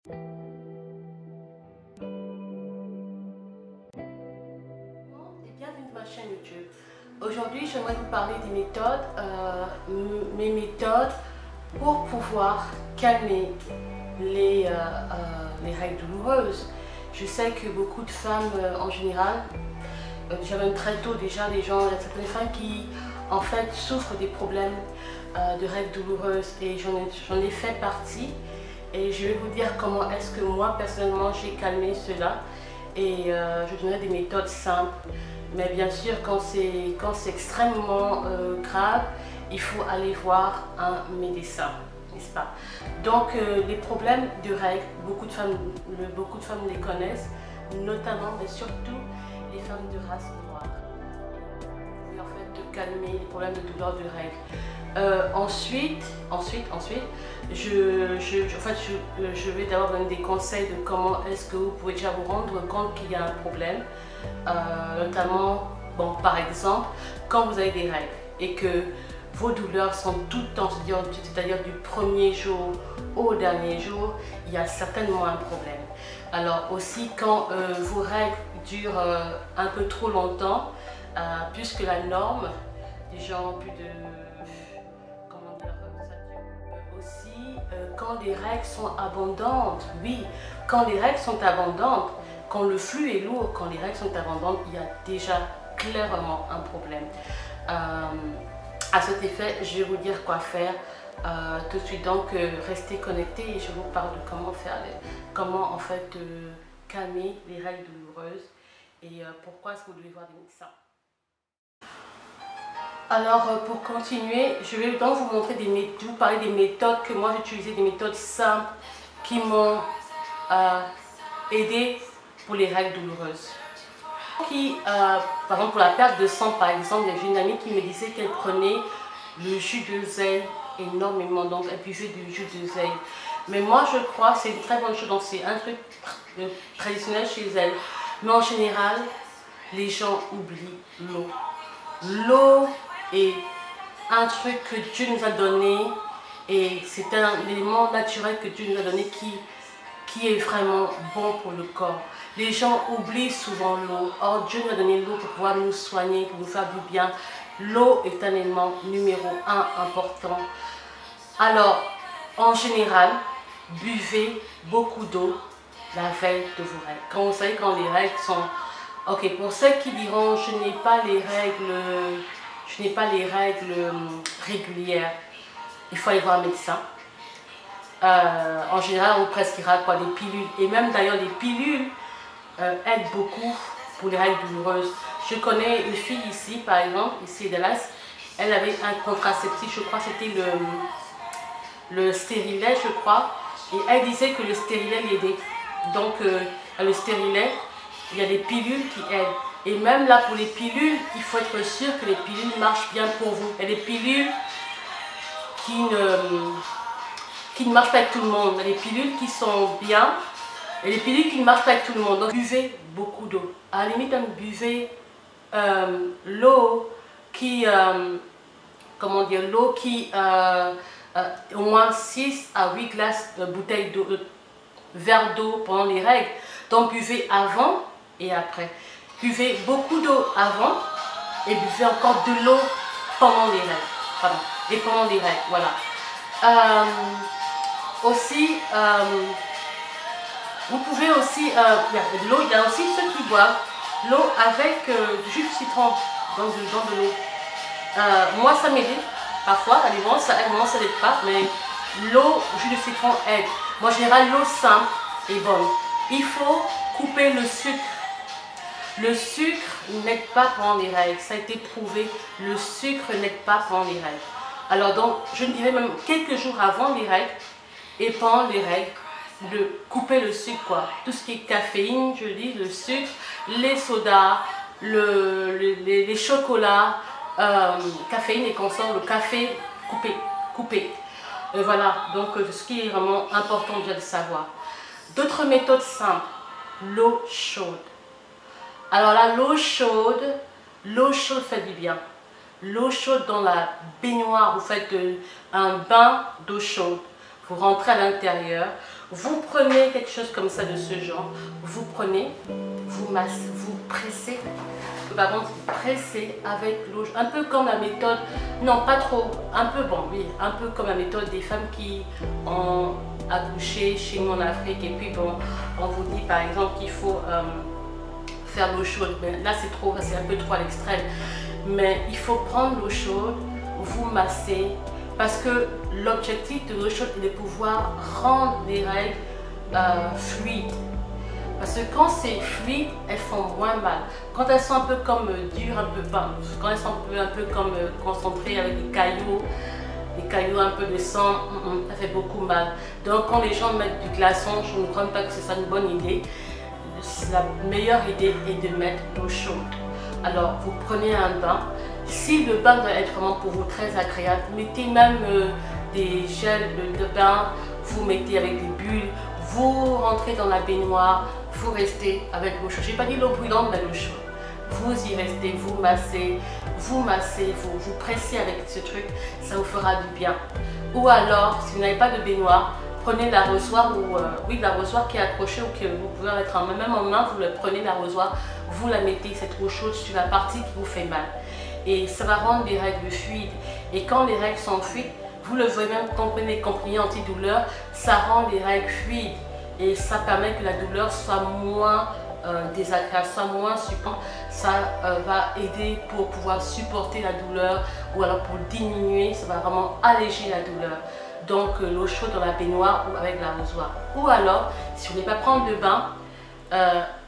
Et bienvenue sur ma chaîne YouTube. Aujourd'hui, j'aimerais vous parler des méthodes, mes méthodes pour pouvoir calmer les règles douloureuses. Je sais que beaucoup de femmes en général, déjà même très tôt déjà, il y a certaines femmes qui en fait souffrent des problèmes de règles douloureuses et j'en ai fait partie. Et je vais vous dire comment est-ce que moi personnellement j'ai calmé cela et je donnerai des méthodes simples. Mais bien sûr quand c'est extrêmement grave, il faut aller voir un médecin, n'est-ce pas? Donc les problèmes de règles, beaucoup de femmes les connaissent, notamment mais surtout les femmes de race noire. Et en fait de calmer les problèmes de douleur de règles. Ensuite, je vais d'abord donner des conseils de comment est-ce que vous pouvez déjà vous rendre compte qu'il y a un problème. Notamment, bon, par exemple, quand vous avez des règles et que vos douleurs sont tout le temps, c'est-à-dire du premier jour au dernier jour, il y a certainement un problème. Alors aussi, quand vos règles durent un peu trop longtemps, plus que la norme, genre plus de... Comment dire ça dure aussi, quand les règles sont abondantes, oui, quand les règles sont abondantes, quand le flux est lourd, quand les règles sont abondantes, il y a déjà clairement un problème. À cet effet, je vais vous dire quoi faire tout de suite. Donc, restez connectés et je vous parle de comment en fait calmer les règles douloureuses et pourquoi est-ce que vous devez voir des médecins. Alors, pour continuer, je vais donc vous montrer vous parler des méthodes que moi j'ai utilisées, des méthodes simples qui m'ont aidé pour les règles douloureuses. Par exemple, pour la perte de sang, par exemple, il y a une amie qui me disait qu'elle prenait le jus de zèle énormément, donc elle buvait du jus de zèle. Mais moi, je crois que c'est une très bonne chose, donc c'est un truc traditionnel chez elle. Mais en général, les gens oublient l'eau. L'eau est un truc que Dieu nous a donné et c'est un élément naturel que Dieu nous a donné qui est vraiment bon pour le corps. Les gens oublient souvent l'eau. Or, Dieu nous a donné l'eau pour pouvoir nous soigner, pour nous faire du bien. L'eau est un élément numéro 1 important. Alors, en général, buvez beaucoup d'eau la veille de vos règles. Quand vous savez quand les règles sont... Ok, pour ceux qui diront je n'ai pas les règles régulières, il faut aller voir un médecin. En général, on vous prescrira quoi, des pilules. Et même d'ailleurs, les pilules aident beaucoup pour les règles douloureuses. Je connais une fille ici, par exemple, ici à Dallas, elle avait un contraceptif, je crois que c'était le stérilet, je crois. Et elle disait que le stérilet l'aidait. Donc, le stérilet, il y a des pilules qui aident. Et même là, pour les pilules, il faut être sûr que les pilules marchent bien pour vous. Il y a des pilules qui ne marchent pas avec tout le monde. Il y a des pilules qui sont bien et des pilules qui ne marchent pas avec tout le monde. Donc, buvez beaucoup d'eau. À la limite, buvez l'eau qui, comment dire, l'eau qui, au moins 6 à 8 glaces de bouteilles d'eau, verre d'eau pendant les règles. Donc, buvez avant et après. Buvez beaucoup d'eau avant et buvez encore de l'eau pendant les règles. Pardon. Et pendant les règles, voilà. Aussi, vous pouvez aussi, il y a aussi ceux qui boivent l'eau avec du jus de citron dans de l'eau. Moi, ça m'aide parfois, à des moments ça aide, ça n'aide pas, mais l'eau, jus de citron aide. Moi, en général, l'eau simple est bonne. Il faut couper le sucre. Le sucre n'aide pas pendant les règles, ça a été prouvé, le sucre n'aide pas pendant les règles. Alors donc, je dirais même quelques jours avant les règles et pendant les règles, de couper le sucre, quoi. Tout ce qui est caféine, je dis, le sucre, les sodas, les chocolats, caféine et consorts, le café, couper. Voilà, donc ce qui est vraiment important déjà de savoir. D'autres méthodes simples, l'eau chaude. Alors là, l'eau chaude fait du bien. L'eau chaude dans la baignoire, vous faites un bain d'eau chaude. Vous rentrez à l'intérieur, Vous prenez quelque chose comme ça de ce genre, vous prenez, vous massez, vous pressez, par contre vous pressez avec l'eau, un peu comme la méthode, non pas trop, un peu bon, oui, un peu comme la méthode des femmes qui ont accouché chez nous en Afrique et puis bon, on vous dit par exemple qu'il faut faire l'eau chaude, mais là c'est trop, c'est un peu trop à l'extrême, mais il faut prendre l'eau chaude, vous massez, parce que l'objectif de l'eau chaude est de pouvoir rendre les règles fluides. Parce que quand c'est fluide, elles font moins mal. Quand elles sont un peu comme dures, un peu pas, quand elles sont un peu comme concentrées avec des cailloux, un peu de sang, ça fait beaucoup mal. Donc quand les gens mettent du glaçon, je ne crois pas que ce soit une bonne idée. La meilleure idée est de mettre l'eau chaude. Alors vous prenez un bain. Si le bain doit être vraiment pour vous très agréable, mettez même des gels de bain, vous mettez avec des bulles, vous rentrez dans la baignoire, vous restez avec l'eau chaude. Je n'ai pas dit l'eau brûlante, mais l'eau chaude. Vous y restez, vous massez, vous pressez avec ce truc, ça vous fera du bien. Ou alors, si vous n'avez pas de baignoire, prenez l'arrosoir ou oui, l'arrosoir qui est accroché ou que vous pouvez mettre même en main, vous le prenez l'arrosoir, vous la mettez cette eau chaude sur la partie qui vous fait mal. Et ça va rendre les règles fluides. Et quand les règles sont fluides, vous le voyez même quand vous prenez des comprimés antidouleurs, ça rend les règles fluides. Et ça permet que la douleur soit moins désagréable, soit moins supportable. Ça va aider pour pouvoir supporter la douleur ou alors pour diminuer, ça va vraiment alléger la douleur. Donc l'eau chaude dans la baignoire ou avec l'arrosoir. Ou alors, si vous ne voulez pas prendre de bain,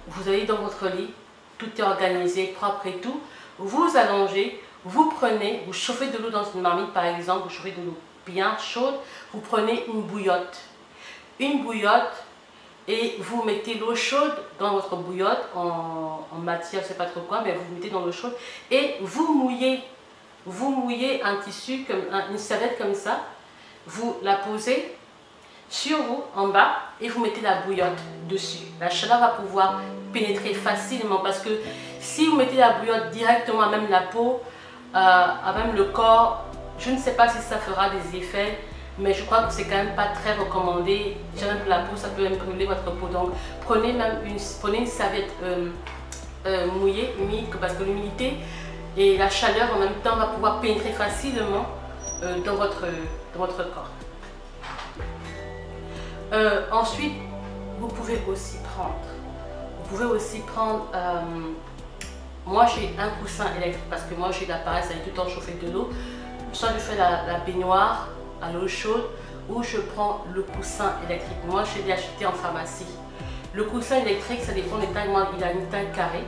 vous allez dans votre lit, tout est organisé, propre et tout. Vous allongez, vous prenez, vous chauffez de l'eau dans une marmite par exemple, vous chauffez de l'eau bien chaude, vous prenez une bouillotte. Une bouillotte et vous mettez l'eau chaude dans votre bouillotte en matière, je ne sais pas trop quoi, mais vous mettez dans l'eau chaude et vous mouillez un tissu, une serviette comme ça, vous la posez sur vous en bas et vous mettez la bouillotte dessus. La chaleur va pouvoir pénétrer facilement parce que si vous mettez la bouillotte directement à même la peau, à même le corps, je ne sais pas si ça fera des effets, mais je crois que c'est quand même pas très recommandé. Déjà pour la peau, ça peut même brûler votre peau. Donc prenez une serviette mouillée, humide, parce que l'humidité et la chaleur en même temps va pouvoir pénétrer facilement dans votre corps. Ensuite, vous pouvez aussi prendre, moi j'ai un coussin électrique parce que moi j'ai l'appareil, ça est tout le temps chauffé de l'eau. Soit je fais la baignoire à l'eau chaude ou je prends le coussin électrique. Moi je l'ai acheté en pharmacie. Le coussin électrique, ça dépend des tailles. Moi il a une taille carrée.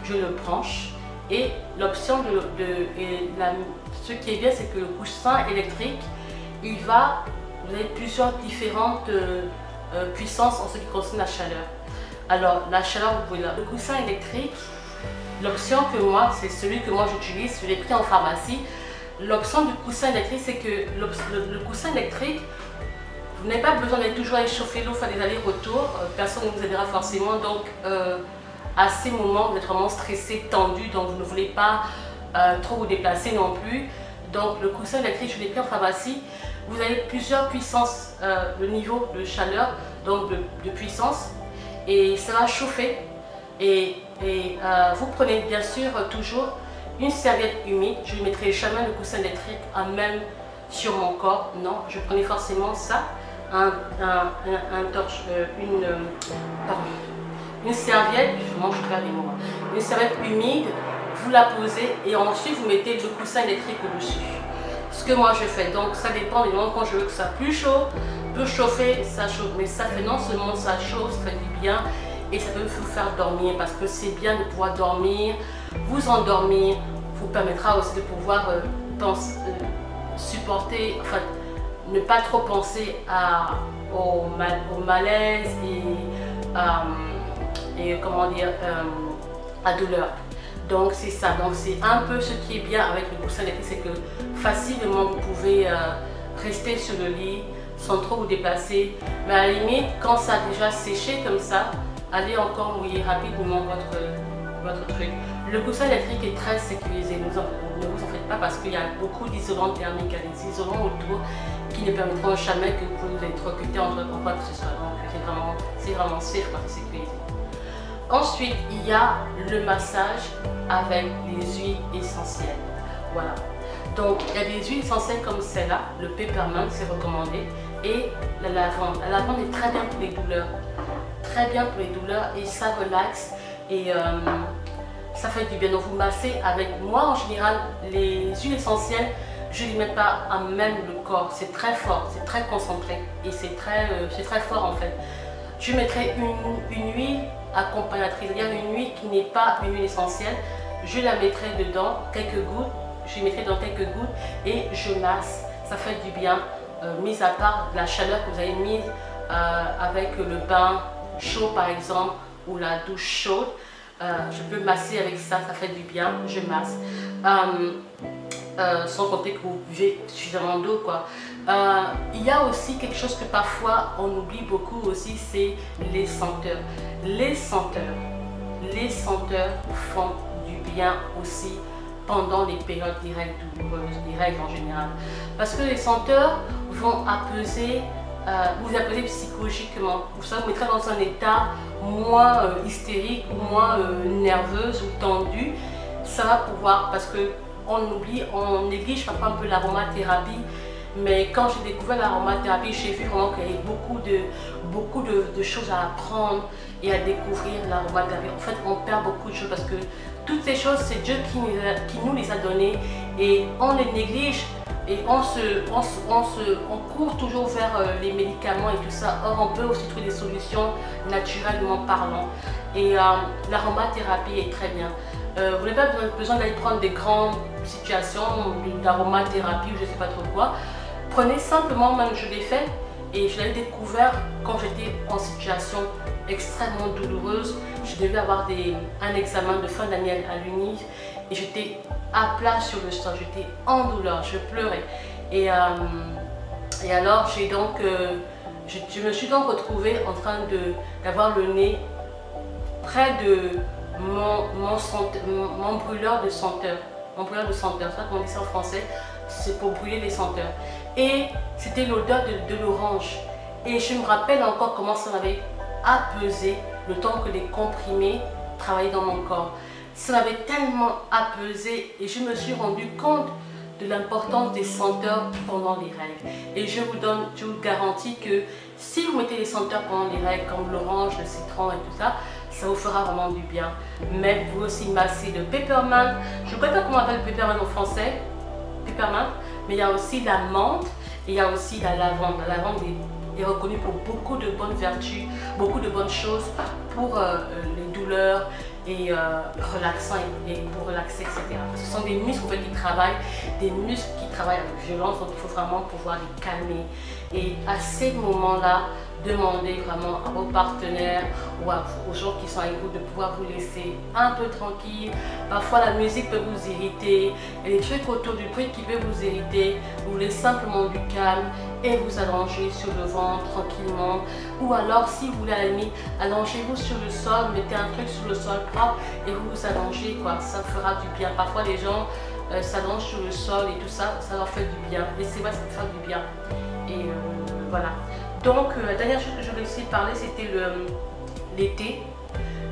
Je le branche et l'option ce qui est bien, c'est que le coussin électrique, vous avez plusieurs différentes puissances en ce qui concerne la chaleur. Alors la chaleur, vous pouvez le coussin électrique, l'option que moi, c'est celui que moi j'utilise, je l'ai pris en pharmacie. L'option du coussin électrique, c'est que le coussin électrique, vous n'avez pas besoin d'aller toujours aller chauffer l'eau, faire des allers-retours, personne ne vous aidera forcément. Donc à ces moments, vous êtes vraiment stressé, tendu, donc vous ne voulez pas trop vous déplacer non plus. Donc le coussin électrique, je l'ai pris en pharmacie. Vous avez plusieurs puissances, le niveau de chaleur, donc de puissance, et ça va chauffer. Et vous prenez bien sûr toujours une serviette humide. Je ne mettrai jamais le coussin électrique à même sur mon corps, non, je prenais forcément ça, une serviette, une serviette humide, vous la posez et ensuite vous mettez le coussin électrique au-dessus. Ce que moi je fais, donc ça dépend des moments quand je veux que ça plus chaud, peut chauffer, ça chauffe, mais ça fait non seulement ça chauffe, ça fait du bien et ça peut vous faire dormir parce que c'est bien de pouvoir dormir, vous endormir, vous permettra aussi de pouvoir supporter, enfin ne pas trop penser au malaise et comment dire, à douleur. Donc c'est ça, donc c'est un peu ce qui est bien avec le coussin électrique, c'est que facilement vous pouvez rester sur le lit sans trop vous déplacer, mais à la limite quand ça a déjà séché comme ça, allez encore mouiller rapidement votre truc. Le coussin électrique est très sécurisé, ne vous en faites pas parce qu'il y a beaucoup d'isolants thermiques, il y a des isolants autour qui ne permettront jamais que vous vous électrocutez entre quoi que ce soit. Donc c'est vraiment safe quand c'est sécurisé. Ensuite, il y a le massage avec les huiles essentielles. Voilà. Donc il y a des huiles essentielles comme celle-là, le peppermint, c'est recommandé, et la lavande. La lavande est très bien pour les douleurs. Très bien pour les douleurs et ça relaxe et ça fait du bien. Donc vous massez avec moi en général les huiles essentielles, je ne les mets pas à même le corps, c'est très fort, c'est très concentré et c'est très fort en fait. Je mettrai une huile accompagnatrice, c'est-à-dire une huile qui n'est pas une huile essentielle, je la mettrai dedans, quelques gouttes, je mettrai dans quelques gouttes et je masse, ça fait du bien, mis à part la chaleur que vous avez mise avec le bain chaud par exemple ou la douche chaude. Je peux masser avec ça, ça fait du bien, je masse. Sans compter que vous buvez suffisamment d'eau quoi. Il y a aussi quelque chose que parfois on oublie beaucoup aussi, c'est les senteurs. Les senteurs font du bien aussi pendant les périodes des règles douloureuses, les règles en général. Parce que les senteurs vont apaiser, vous apaiser psychologiquement. Ça vous mettra dans un état moins hystérique ou moins nerveuse ou tendue. Ça va pouvoir, parce que on néglige parfois un peu l'aromathérapie, mais quand j'ai découvert l'aromathérapie, j'ai vu vraiment qu'il y avait beaucoup de choses à apprendre et à découvrir l'aromathérapie. En fait, on perd beaucoup de choses parce que toutes ces choses, c'est Dieu qui nous les a données et on les néglige et on court toujours vers les médicaments et tout ça. Or, on peut aussi trouver des solutions naturellement parlant. Et l'aromathérapie est très bien. Vous n'avez pas besoin d'aller prendre des grandes situations d'aromathérapie ou je ne sais pas trop quoi. Prenez simplement, même je l'ai fait et je l'ai découvert quand j'étais en situation extrêmement douloureuse. Je devais avoir un examen de fin d'année à l'UNIF et j'étais à plat sur le sol, j'étais en douleur, je pleurais. Et alors je me suis donc retrouvée en train d'avoir le nez près de mon brûleur de senteur. Mon brûleur de senteur, c'est ça qu'on dit ça en français, c'est pour brûler les senteurs. Et c'était l'odeur de l'orange. Et je me rappelle encore comment ça m'avait apaisé le temps que les comprimés travaillaient dans mon corps. Ça m'avait tellement apaisé et je me suis rendu compte de l'importance des senteurs pendant les règles. Et je vous garantis que si vous mettez les senteurs pendant les règles, comme l'orange, le citron et tout ça, ça vous fera vraiment du bien. Mais vous aussi massez le peppermint. Je ne sais pas comment on appelle le peppermint en français, peppermint, mais il y a aussi la menthe et il y a aussi la lavande. La lavande est reconnue pour beaucoup de bonnes vertus, beaucoup de bonnes choses pour les douleurs et relaxant et pour relaxer, etc. Parce que ce sont des muscles en fait, qui travaillent, des muscles qui travaillent avec violence, donc il faut vraiment pouvoir les calmer. Et à ces moments-là, demandez vraiment à vos partenaires ou aux gens qui sont avec vous de pouvoir vous laisser un peu tranquille. Parfois la musique peut vous irriter, et les trucs autour du bruit qui peut vous irriter. Vous voulez simplement du calme et vous allongez sur le ventre tranquillement. Ou alors si vous voulez à la limite, allongez-vous sur le sol, mettez un truc sur le sol propre et vous vous allongez quoi. Ça fera du bien. Parfois les gens s'allongent sur le sol et tout ça, ça leur fait du bien. Et c'est vrai, ça peut faire du bien. Et voilà. Donc la dernière chose que je voulais aussi parler, c'était les thés.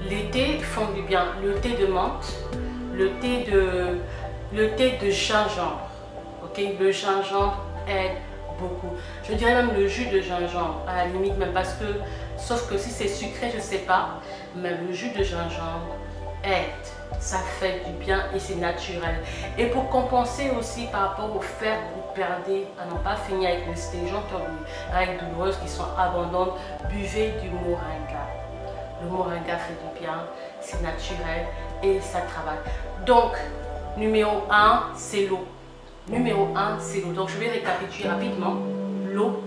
Les thés font du bien. Le thé de menthe, le thé de gingembre. Okay? Le gingembre aide beaucoup. Je dirais même le jus de gingembre, à la limite même parce que, sauf que si c'est sucré, je ne sais pas, mais le jus de gingembre aide. Ça fait du bien et c'est naturel. Et pour compenser aussi par rapport au fer que vous perdez à n'en pas finir avec les gens qui ont des règles douloureuses qui sont abandonnées, buvez du moringa. Le moringa fait du bien, c'est naturel et ça travaille. Donc, numéro 1, c'est l'eau. Numéro 1, c'est l'eau. Donc, je vais récapituler rapidement. L'eau,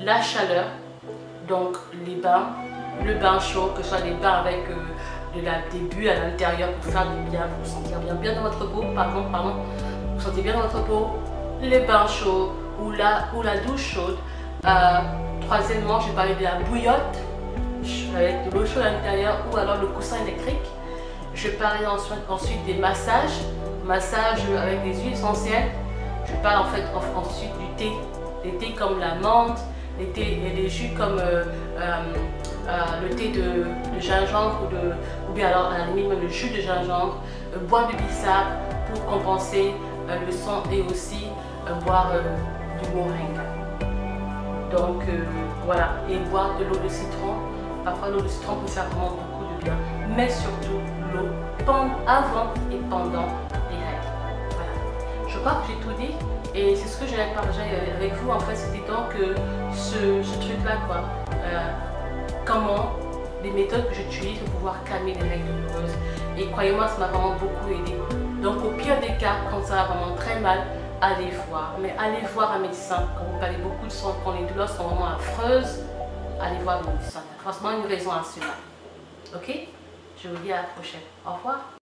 la chaleur, donc les bains, le bain chaud, que ce soit des bains avec des bulles à l'intérieur pour faire du bien, pour vous sentir bien dans votre peau, pardon, vous sentez bien dans votre peau, les bains chauds ou la douche chaude. Troisièmement, j'ai parlé de la bouillotte avec de l'eau chaude à l'intérieur ou alors le coussin électrique. Je parlerai ensuite des massages avec des huiles essentielles. Je parle en fait ensuite du thé, des thés comme la menthe, des jus comme le thé de gingembre ou bien alors à la limite même le jus de gingembre, boire du bissap pour compenser le sang et aussi boire du moringa. Donc voilà, et boire de l'eau de citron. Parfois l'eau de citron peut faire vraiment beaucoup de bien, mais surtout l'eau avant et pendant les règles. Voilà. Je crois que j'ai tout dit et c'est ce que j'allais partager avec vous en fait, c'était donc ce truc là quoi. Comment les méthodes que j'utilise pour pouvoir calmer les règles douloureuses. Et croyez-moi, ça m'a vraiment beaucoup aidé. Donc au pire des cas, quand ça va vraiment très mal, allez voir. Mais allez voir un médecin. Quand vous parlez beaucoup de sang, quand les douleurs sont vraiment affreuses, allez voir le médecin. Il y a forcément une raison à cela. Ok? Je vous dis à la prochaine. Au revoir.